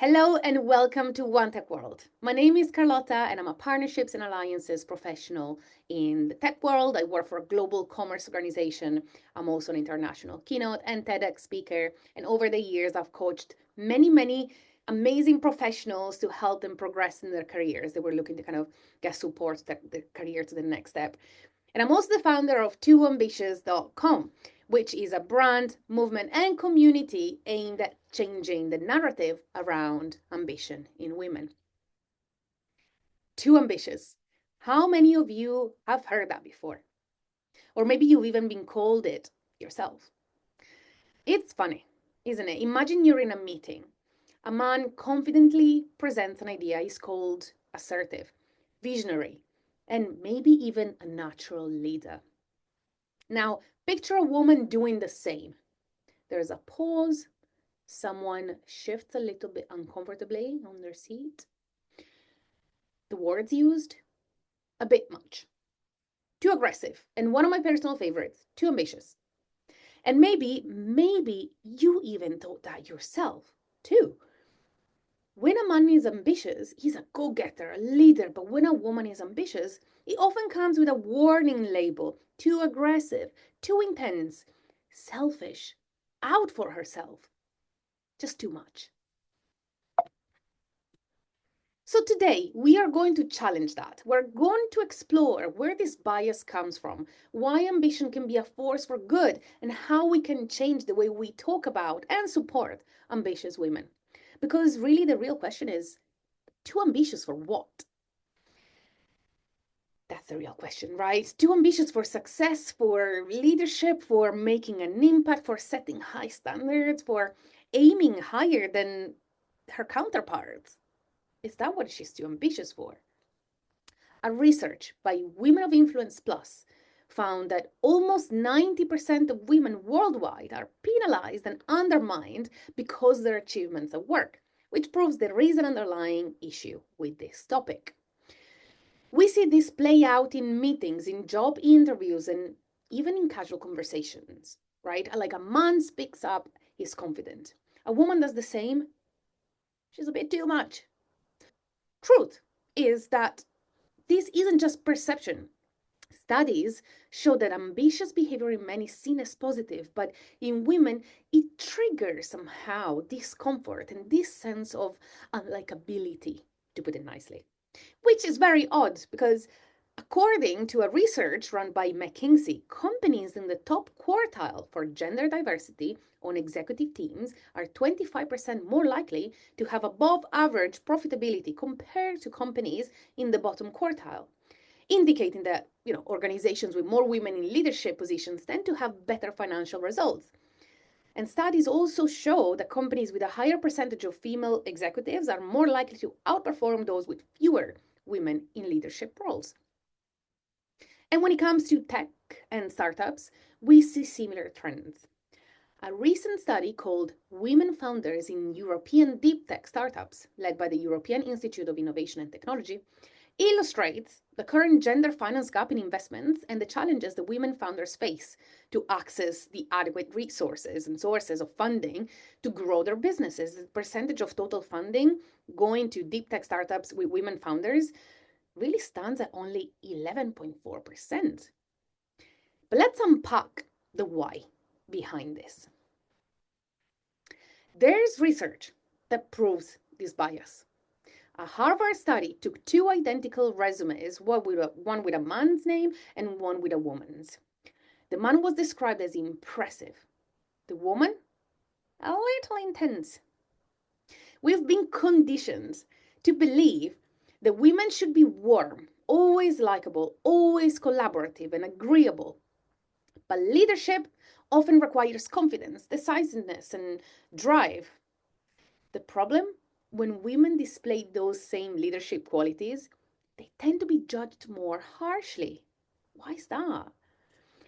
Hello and welcome to One Tech World. My name is Carlotta and I'm a partnerships and alliances professional in the tech world. I work for a global commerce organization. I'm also an international Keynote and TEDx speaker. And over the years, I've coached many amazing professionals to help them progress in their careers. They were looking to kind of get support their career to the next step. And I'm also the founder of tooambitious.com, which is a brand, movement, and community aimed at changing the narrative around ambition in women. Too ambitious. How many of you have heard that before? Or maybe you've even been called it yourself. It's funny, isn't it? Imagine you're in a meeting. A man confidently presents an idea. He's called assertive, visionary, and maybe even a natural leader. Now, picture a woman doing the same. There's a pause. Someone shifts a little bit uncomfortably on their seat. The words used, a bit much. Too aggressive. And one of my personal favorites, too ambitious. And maybe you even thought that yourself, too. When a man is ambitious, he's a go-getter, a leader. But when a woman is ambitious, it often comes with a warning label. Too aggressive, too intense, selfish, out for herself. Just too much. So today, we are going to challenge that. We're going to explore where this bias comes from, why ambition can be a force for good, and how we can change the way we talk about and support ambitious women. Because really the real question is, too ambitious for what? That's the real question, right? Too ambitious for success, for leadership, for making an impact, for setting high standards, for aiming higher than her counterparts. Is that what she's too ambitious for? A research by Women of Influence Plus found that almost 90% of women worldwide are penalized and undermined because of their achievements at work, which proves there is an underlying issue with this topic. We see this play out in meetings, in job interviews, and even in casual conversations, right? Like a man speaks up, he's confident. A woman does the same, she's a bit too much. Truth is that this isn't just perception. Studies show that ambitious behavior in men is seen as positive, but in women, it triggers somehow discomfort and this sense of unlikability, to put it nicely. Which is very odd because, according to a research run by McKinsey, companies in the top quartile for gender diversity on executive teams are 25% more likely to have above average profitability compared to companies in the bottom quartile, indicating that organizations with more women in leadership positions tend to have better financial results. And studies also show that companies with a higher percentage of female executives are more likely to outperform those with fewer women in leadership roles. And when it comes to tech and startups, we see similar trends. A recent study called Women Founders in European Deep Tech Startups, led by the European Institute of Innovation and Technology, illustrates the current gender finance gap in investments and the challenges the women founders face to access the adequate resources and sources of funding to grow their businesses. The percentage of total funding going to deep tech startups with women founders really stands at only 11.4%. But let's unpack the why behind this. There's research that proves this bias. A Harvard study took two identical resumes, one with a man's name and one with a woman's. The man was described as impressive. The woman, a little intense. We've been conditioned to believe that women should be warm, always likable, always collaborative and agreeable. But leadership often requires confidence, decisiveness, and drive. The problem? When women display those same leadership qualities, they tend to be judged more harshly. Why is that?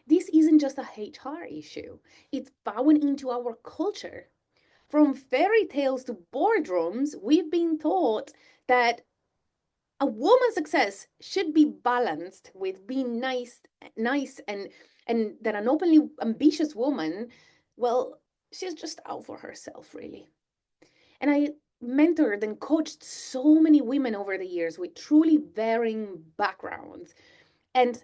This isn't just a HR issue, it's woven into our culture. From fairy tales to boardrooms, we've been taught that a woman's success should be balanced with being nice and that an openly ambitious woman, well, she's just out for herself, really. And I mentored and coached so many women over the years with truly varying backgrounds. And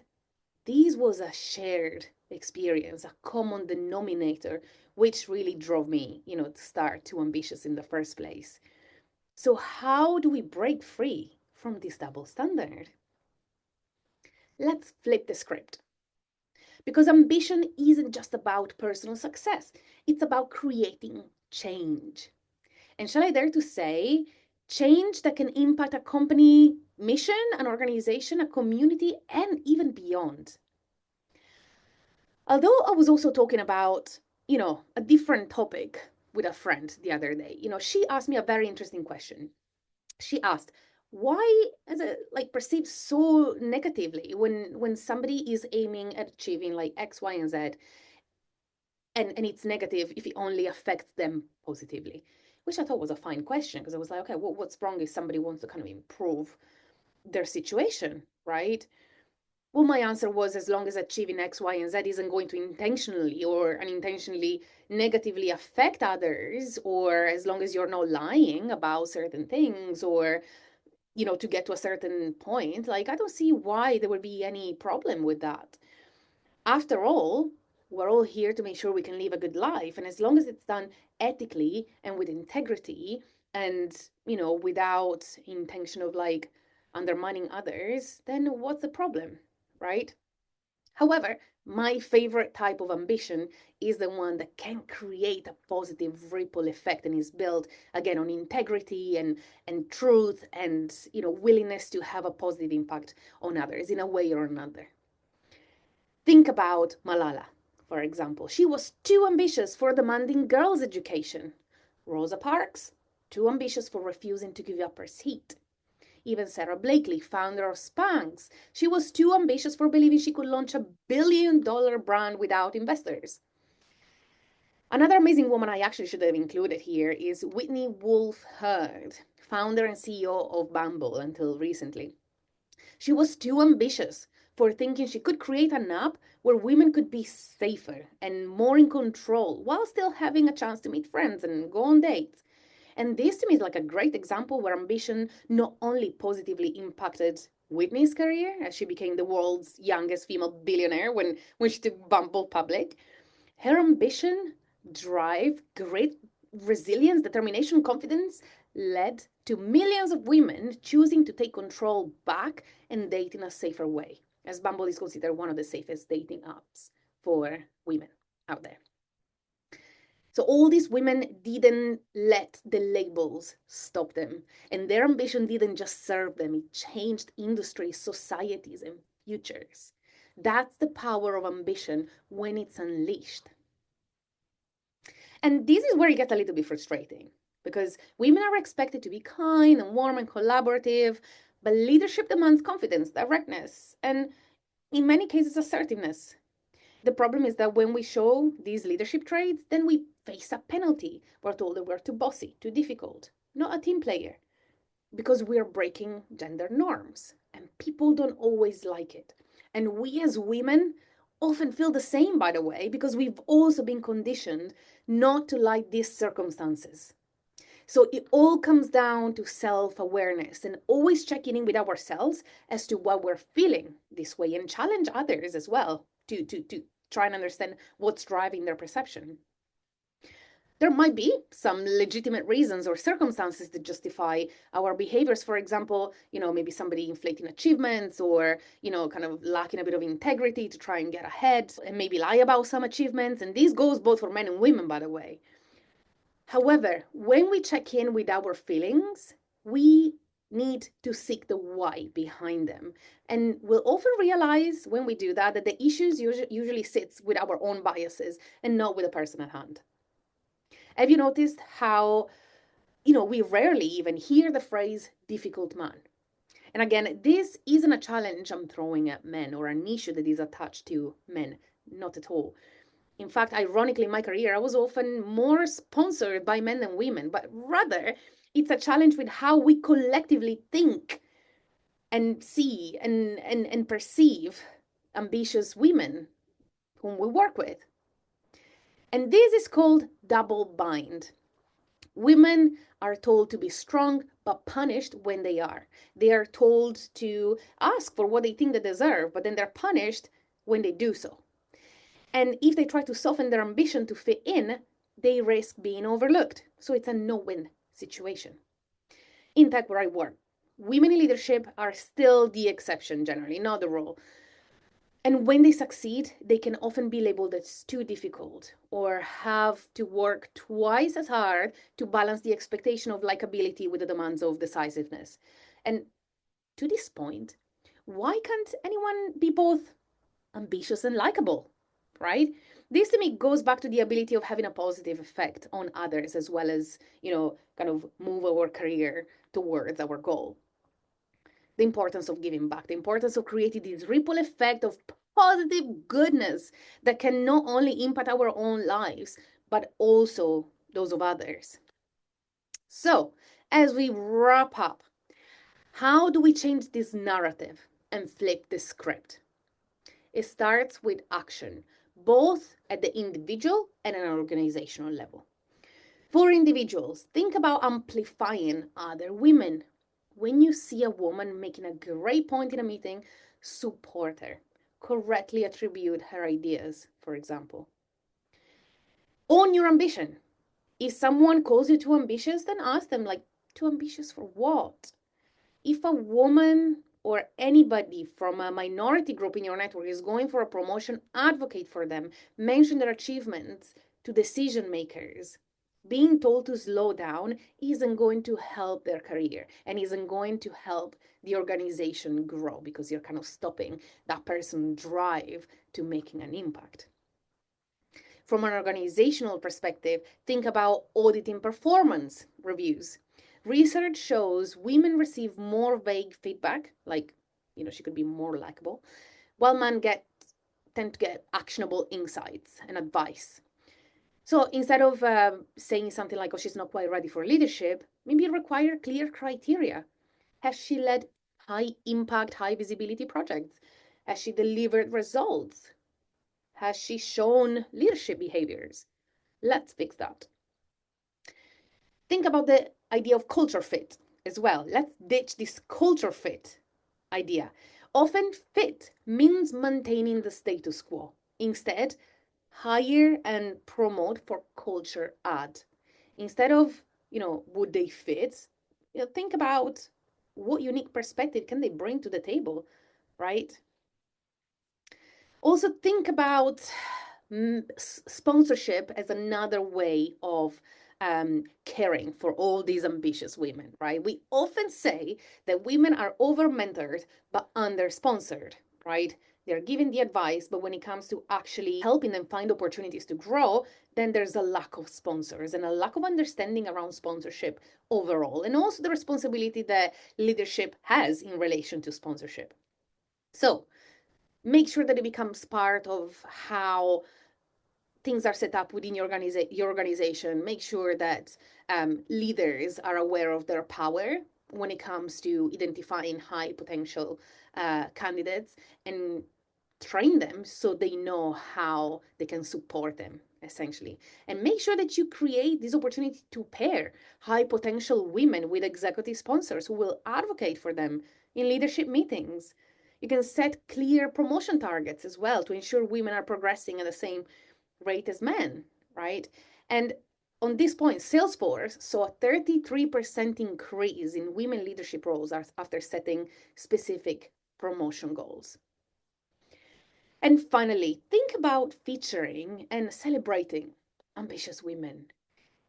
this was a shared experience, a common denominator, which really drove me, to start Too Ambitious in the first place. So, how do we break free from this double standard? Let's flip the script. Because ambition isn't just about personal success, it's about creating change. And shall I dare to say, change that can impact a company mission, an organization, a community, and even beyond. Although I was also talking about, a different topic with a friend the other day, she asked me a very interesting question. She asked, why is it like perceived so negatively when somebody is aiming at achieving like X, Y, and Z, and it's negative if it only affects them positively? Which I thought was a fine question, because I was like, okay, what's wrong if somebody wants to kind of improve their situation, right? Well, my answer was, as long as achieving X, Y, and Z isn't going to intentionally or unintentionally negatively affect others, or as long as you're not lying about certain things, or, to get to a certain point, like, I don't see why there would be any problem with that. After all, we're all here to make sure we can live a good life. And as long as it's done ethically and with integrity and, without intention of like undermining others, then what's the problem, right? However, my favorite type of ambition is the one that can create a positive ripple effect and is built again on integrity and truth and willingness to have a positive impact on others in a way or another. Think about Malala, for example. She was too ambitious for demanding girls' education. Rosa Parks, too ambitious for refusing to give up her seat. Even Sarah Blakely, founder of Spanx, she was too ambitious for believing she could launch a $1 billion brand without investors. Another amazing woman I actually should have included here is Whitney Wolfe Herd, founder and CEO of Bumble until recently. She was too ambitious for thinking she could create an app where women could be safer and more in control while still having a chance to meet friends and go on dates. And this to me is like a great example where ambition not only positively impacted Whitney's career, as she became the world's youngest female billionaire when she took Bumble public. Her ambition, drive, grit, resilience, determination, confidence led to millions of women choosing to take control back and date in a safer way, as Bumble is considered one of the safest dating apps for women out there. So all these women didn't let the labels stop them. And their ambition didn't just serve them, it changed industries, societies, and futures. That's the power of ambition when it's unleashed. And this is where it gets a little bit frustrating, because women are expected to be kind and warm and collaborative, but leadership demands confidence, directness, and in many cases, assertiveness. The problem is that when we show these leadership traits, then we face a penalty. We're told that we're too bossy, too difficult, not a team player, because we are breaking gender norms. And people don't always like it. And we as women often feel the same, by the way, because we've also been conditioned not to like these circumstances. So it all comes down to self-awareness and always checking in with ourselves as to what we're feeling this way, and challenge others as well to try and understand what's driving their perception. There might be some legitimate reasons or circumstances that justify our behaviors. For example, maybe somebody inflating achievements, or, kind of lacking a bit of integrity to try and get ahead and maybe lie about some achievements. And this goes both for men and women, by the way. However, when we check in with our feelings, we need to seek the why behind them. And we'll often realize when we do that the issues usually sits with our own biases and not with the person at hand. Have you noticed how, we rarely even hear the phrase difficult man? And again, this isn't a challenge I'm throwing at men or an issue that is attached to men, not at all. In fact, ironically, in my career, I was often more sponsored by men than women, but rather it's a challenge with how we collectively think and see and perceive ambitious women whom we work with. And this is called double bind. Women are told to be strong but punished when they are. They are told to ask for what they think they deserve, but then they're punished when they do so. And if they try to soften their ambition to fit in, they risk being overlooked. So it's a no-win situation. In tech, where I work, women in leadership are still the exception generally, not the rule. And when they succeed, they can often be labeled as too difficult or have to work twice as hard to balance the expectation of likability with the demands of decisiveness. And to this point, why can't anyone be both ambitious and likable, right? This to me goes back to the ability of having a positive effect on others as well as, kind of move our career towards our goal. The importance of giving back, the importance of creating this ripple effect of positive goodness that can not only impact our own lives, but also those of others. So, as we wrap up, how do we change this narrative and flip the script? It starts with action, both at the individual and an organizational level. For individuals, think about amplifying other women. When you see a woman making a great point in a meeting, support her. Correctly attribute her ideas, for example. Own your ambition. If someone calls you too ambitious, then ask them, like, too ambitious for what? If a woman or anybody from a minority group in your network is going for a promotion, advocate for them. Mention their achievements to decision makers. Being told to slow down isn't going to help their career and isn't going to help the organization grow because you're kind of stopping that person's drive to making an impact. From an organizational perspective, think about auditing performance reviews. Research shows women receive more vague feedback, like, she could be more likable, while men tend to get actionable insights and advice. So instead of saying something like, oh, she's not quite ready for leadership, maybe require clear criteria. Has she led high impact, high visibility projects? Has she delivered results? Has she shown leadership behaviors? Let's fix that. Think about the idea of culture fit as well. Let's ditch this culture fit idea. Often fit means maintaining the status quo. Instead, hire and promote for culture add. Instead of, would they fit? Think about what unique perspective can they bring to the table, right? Also think about sponsorship as another way of caring for all these ambitious women, right? We often say that women are over-mentored but under-sponsored, right? They're giving the advice, but when it comes to actually helping them find opportunities to grow, then there's a lack of sponsors and a lack of understanding around sponsorship overall, and also the responsibility that leadership has in relation to sponsorship. So make sure that it becomes part of how things are set up within your organization. Make sure that leaders are aware of their power when it comes to identifying high potential candidates and train them so they know how they can support them, essentially. And make sure that you create this opportunity to pair high potential women with executive sponsors who will advocate for them in leadership meetings. You can set clear promotion targets as well to ensure women are progressing at the same rate as men, right? And on this point, Salesforce saw a 33% increase in women leadership roles after setting specific promotion goals. And finally, think about featuring and celebrating ambitious women.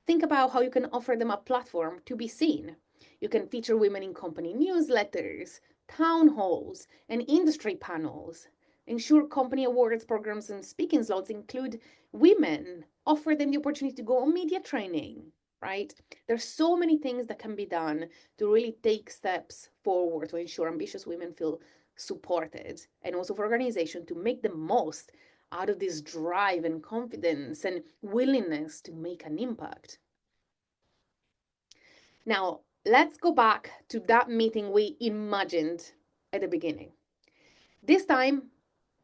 Think about how you can offer them a platform to be seen. You can feature women in company newsletters, town halls, and industry panels. Ensure company awards programs and speaking slots include women. Offer them the opportunity to go on media training, right? There's so many things that can be done to really take steps forward to ensure ambitious women feel supported, and also for organization to make the most out of this drive and confidence and willingness to make an impact. Now, let's go back to that meeting we imagined at the beginning. This time,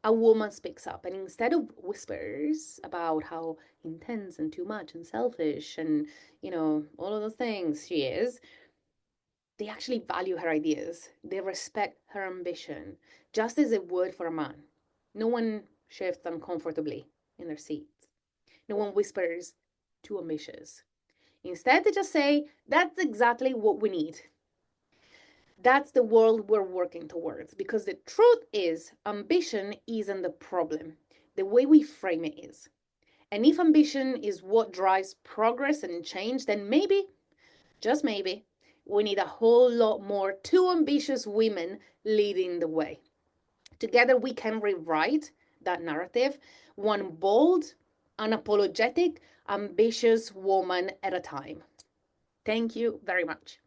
a woman speaks up, and instead of whispers about how intense and too much and selfish and, all of those things she is, they actually value her ideas. They respect her ambition, just as they would for a man. No one shifts uncomfortably in their seats. No one whispers, too ambitious. Instead, they just say, that's exactly what we need. That's the world we're working towards. Because the truth is, ambition isn't the problem. The way we frame it is. And if ambition is what drives progress and change, then maybe, just maybe, we need a whole lot more too ambitious women leading the way. Together, we can rewrite that narrative, one bold, unapologetic, ambitious woman at a time. Thank you very much.